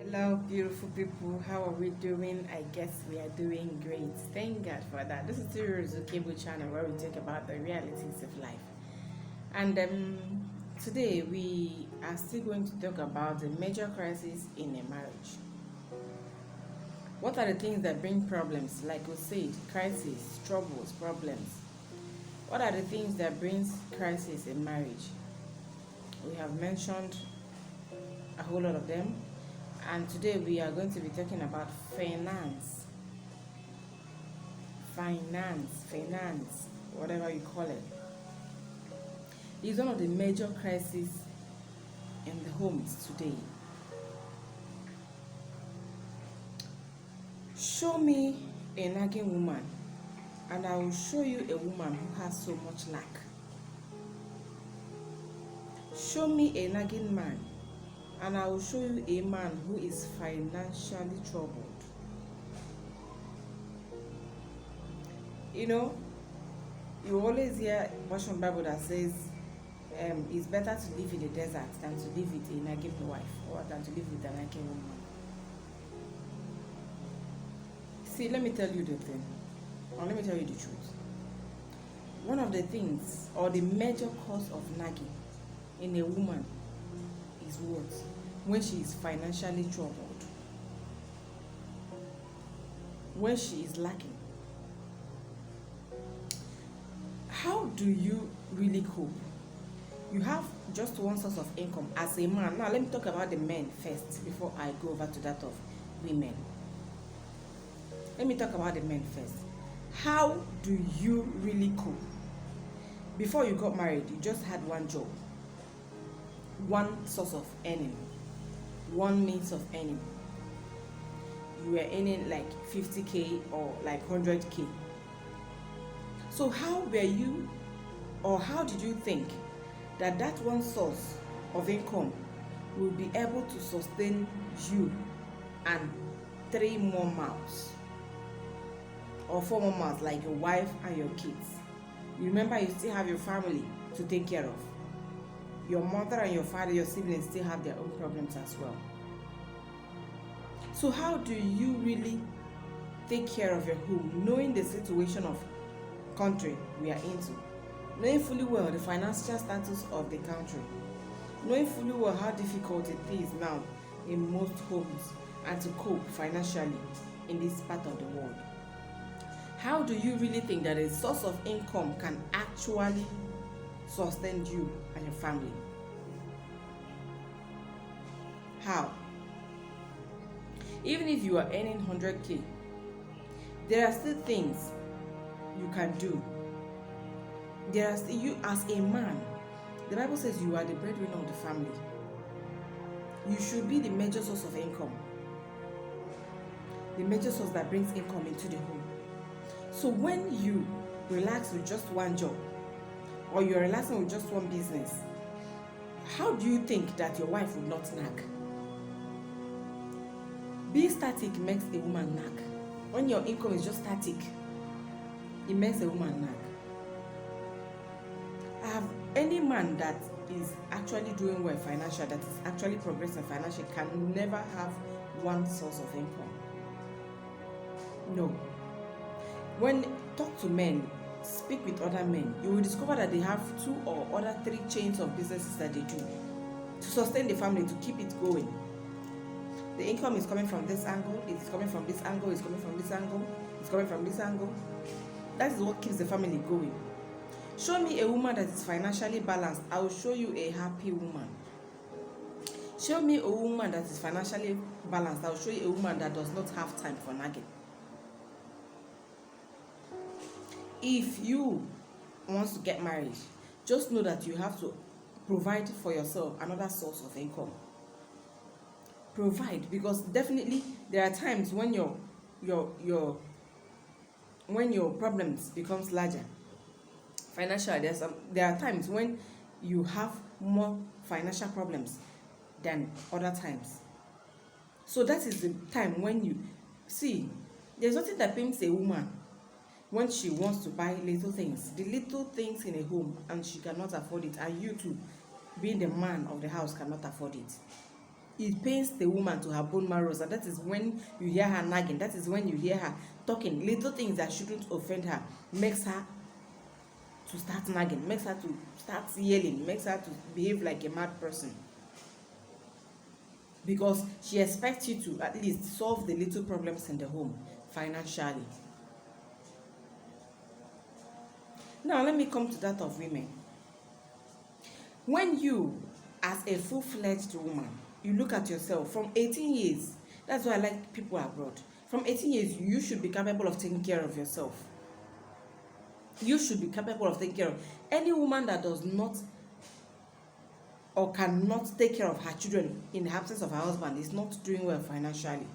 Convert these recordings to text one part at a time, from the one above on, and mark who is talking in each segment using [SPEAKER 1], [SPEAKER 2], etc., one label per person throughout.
[SPEAKER 1] Hello, beautiful people. How are we doing? I guess we are doing great. Thank God for that. This is the Cable channel where we talk about the realities of life. And today we are still going to talk about the major crisis in a marriage. What are the things that bring problems? Like we said, crisis, troubles, problems. What are the things that brings crisis in marriage? We have mentioned a whole lot of them, and today we are going to be talking about finance, whatever you call it. Is one of the major crises in the homes today. Show me a nagging woman, and I will show you a woman who has so much lack. Show me a nagging man, and I will show you a man who is financially troubled. You know, you always hear a version of Bible that says it's better to live in the desert than to live with a nagging wife, or than to live with a nagging woman. See, let me tell you the thing, or let me tell you the truth. One of the things, or the major cause of nagging in a woman is what? When she is financially troubled, when she is lacking. How do you really cope? You have just one source of income as a man. Now let me talk about the men first before I go over to that of women. Let me talk about the men first. How do you really cope? Before you got married, you just had one job, one source of earning, one means of earning. You were earning like 50k or like 100k. So how were you, or how did you think that one source of income will be able to sustain you and 3 more mouths or 4 more mouths, like your wife and your kids? You remember, you still have your family to take care of. Your mother and your father, your siblings still have their own problems as well. So how do you really take care of your home, knowing the situation of country we are into, knowing fully well the financial status of the country, knowing fully well how difficult it is now in most homes and to cope financially in this part of the world? How do you really think that a source of income can actually sustain you and your family? How? Even if you are earning 100k, there are still things you can do. There are still, you as a man, the Bible says you are the breadwinner of the family. You should be the major source of income, the major source that brings income into the home. So when you relax with just one job, or you're relaxing with just one business, how do you think that your wife would not nag? Being static makes a woman nag. When your income is just static, it makes a woman nag. I have any man that is actually doing well financially, that is actually progressing financially, can never have one source of income. No. When talk to men, speak with other men, you will discover that they have 2 or other 3 chains of businesses that they do to sustain the family, to keep it going. The income is coming from this angle, it's coming from this angle, it's coming from this angle, it's coming from this angle. That is what keeps the family going. Show me a woman that is financially balanced, I will show you a happy woman. Show me a woman that is financially balanced, I will show you a woman that does not have time for nagging. If you want to get married, just know that you have to provide for yourself another source of income. Provide, because definitely there are times when when your problems becomes larger financially. There are times when you have more financial problems than other times. So that is the time when you see, there's nothing that pains a woman when she wants to buy little things, the little things in a home, and she cannot afford it, and you too, being the man of the house, cannot afford it. It pains the woman to her bone marrows, and that is when you hear her nagging. That is when you hear her talking little things that shouldn't offend her, makes her to start nagging, makes her to start yelling, makes her to behave like a mad person, because she expects you to at least solve the little problems in the home financially. Now let me come to that of women. When you, as a full-fledged woman, you look at yourself from 18 years, that's why I like people abroad. From 18 years, you should be capable of taking care of yourself. You should be capable of taking care of any woman that does not or cannot take care of her children in the absence of her husband is not doing well financially.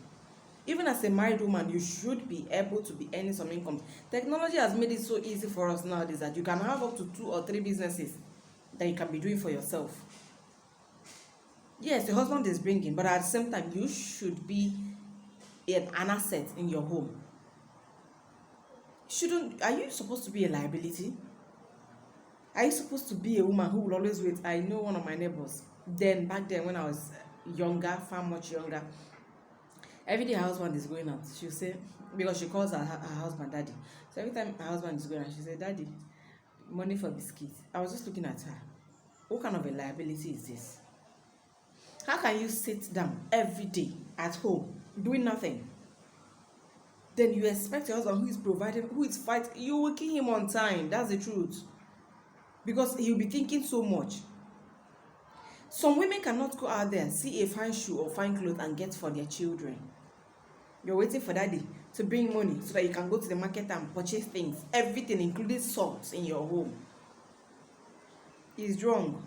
[SPEAKER 1] Even as a married woman, you should be able to be earning some income. Technology has made it so easy for us nowadays that you can have up to 2 or 3 businesses that you can be doing for yourself. Yes, your husband is bringing, but at the same time, you should be an asset in your home. Are you supposed to be a liability? Are you supposed to be a woman who will always wait? I know one of my neighbors, back then when I was younger, far much younger, every day her husband is going out, she'll say, because she calls her husband daddy. So every time her husband is going out, she say, daddy, money for biscuits. I was just looking at her. What kind of a liability is this? How can you sit down every day at home doing nothing? Then you expect your husband who is providing, who is fighting, you will kill him on time. That's the truth. Because he'll be thinking so much. Some women cannot go out there, see a fine shoe or fine clothes and get for their children. You're waiting for daddy to bring money so that you can go to the market and purchase things. Everything, including salt, in your home. It's wrong.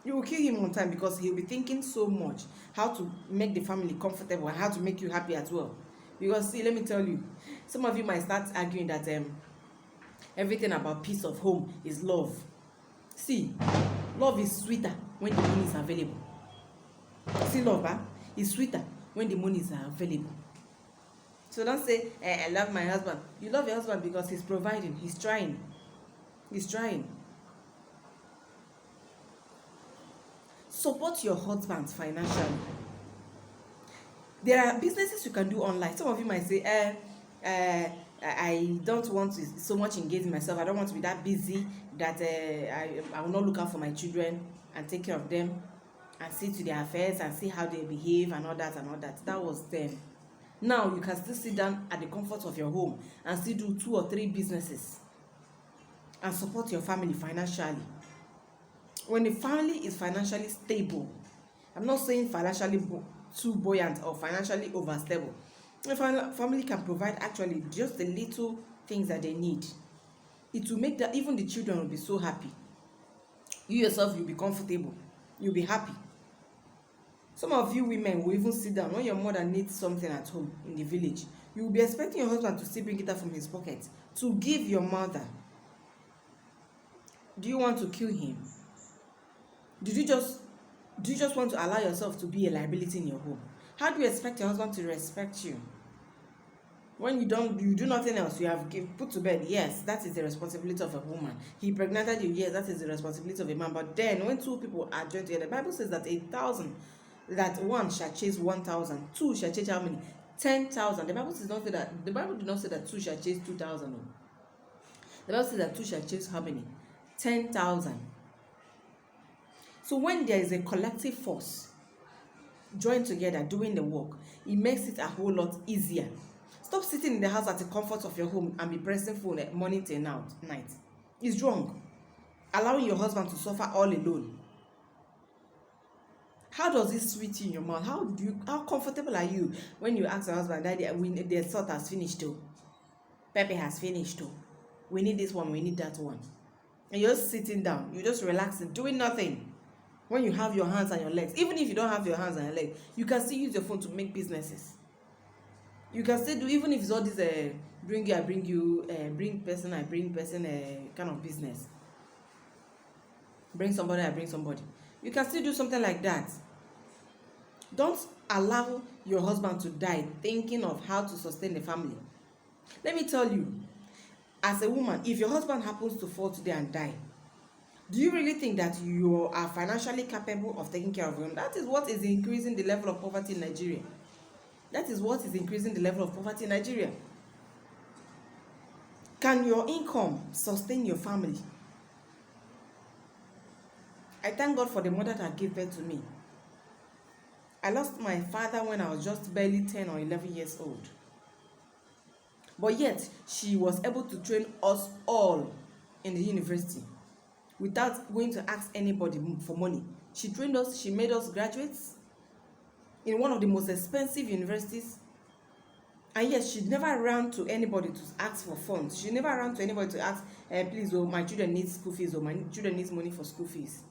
[SPEAKER 1] You will kill him on time because he'll be thinking so much how to make the family comfortable and how to make you happy as well. Because see, let me tell you, some of you might start arguing that everything about peace of home is love. See, love is sweeter when the money is available. See, love is sweeter when the money is available. So don't say, I love my husband. You love your husband because he's providing, he's trying. Support your husband financially. There are businesses you can do online. Some of you might say, I don't want to so much engage myself. I don't want to be that busy that I will not look out for my children and take care of them and see to their affairs and see how they behave and all that and all that. That was them. Now you can still sit down at the comfort of your home and still do 2 or 3 businesses and support your family financially. When the family is financially stable, I'm not saying financially too buoyant or financially overstable. The family can provide actually just the little things that they need. It will make that even the children will be so happy. You yourself, you'll be comfortable. You'll be happy. Some of you women will even sit down when your mother needs something at home in the village. You will be expecting your husband to still bring it out from his pocket to give your mother. Do you want to kill him? Do you just want to allow yourself to be a liability in your home? How do you expect your husband to respect you? When you do nothing else, you have put to bed. Yes, that is the responsibility of a woman. He impregnated you. Yes, that is the responsibility of a man. But then when 2 people are joined together, the Bible says that 1,000, that 1 shall chase 1,000, 2 shall chase how many? 10,000. The Bible does not say that. The Bible did not say that 2 shall chase 2,000. No. The Bible says that 2 shall chase how many? 10,000. So when there is a collective force joined together doing the work, it makes it a whole lot easier. Stop sitting in the house at the comfort of your home and be pressing phone at morning till night. It's wrong. Allowing your husband to suffer all alone. How does it sweet you in your mouth? How comfortable are you when you ask your husband, Daddy, the salt has finished too. Pepper has finished too. We need this one, we need that one. And you're just sitting down, you're just relaxing, doing nothing. When you have your hands and your legs, even if you don't have your hands and your legs, you can still use your phone to make businesses. You can still do, even if it's all this bring person kind of business. Bring somebody, I bring somebody. You can still do something like that. Don't allow your husband to die thinking of how to sustain the family. Let me tell you, as a woman, if your husband happens to fall today and die, Do you really think that you are financially capable of taking care of your home? That is what is increasing the level of poverty in Nigeria. That is what is increasing the level of poverty in Nigeria. Can your income sustain your family? I thank God for the mother that gave birth to me. I lost my father when I was just barely 10 or 11 years old. But yet, she was able to train us all in the university without going to ask anybody for money. She trained us, she made us graduates in one of the most expensive universities. And yes, she never ran to anybody to ask for funds. She never ran to anybody to ask, please, oh, my children need school fees, or my children need money for school fees.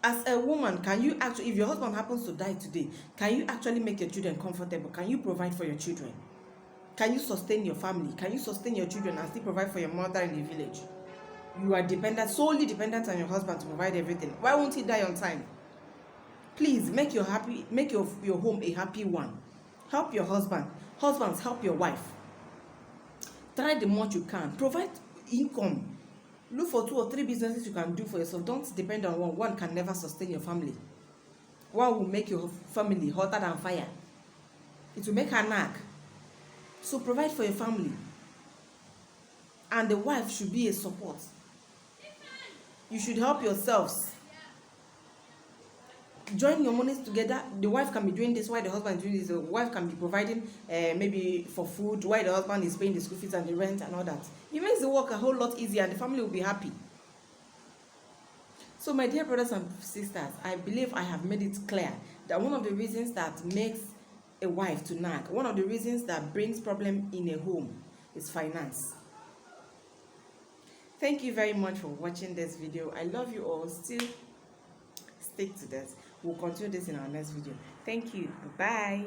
[SPEAKER 1] As a woman, can you actually, if your husband happens to die today, can you actually make your children comfortable? Can you provide for your children? Can you sustain your family? Can you sustain your children and still provide for your mother in the village? You are dependent, solely dependent on your husband to provide everything. Why won't he die on time? Please make your home a happy one. Help your husband. Husbands, help your wife. Try the much you can. Provide income. Look for 2 or 3 businesses you can do for yourself. Don't depend on one. One can never sustain your family. One will make your family hotter than fire. It will make her nag. So provide for your family. And the wife should be a support. You should help yourselves. Join your monies together. The wife can be doing this while the husband is doing this. The wife can be providing maybe for food while the husband is paying the school fees and the rent and all that. It makes the work a whole lot easier and the family will be happy. So my dear brothers and sisters, I believe I have made it clear that one of the reasons that makes a wife to nag, one of the reasons that brings problem in a home is finance. Thank you very much for watching this video. I love you all. Still stick to this. We'll continue this in our next video. Thank you. Bye.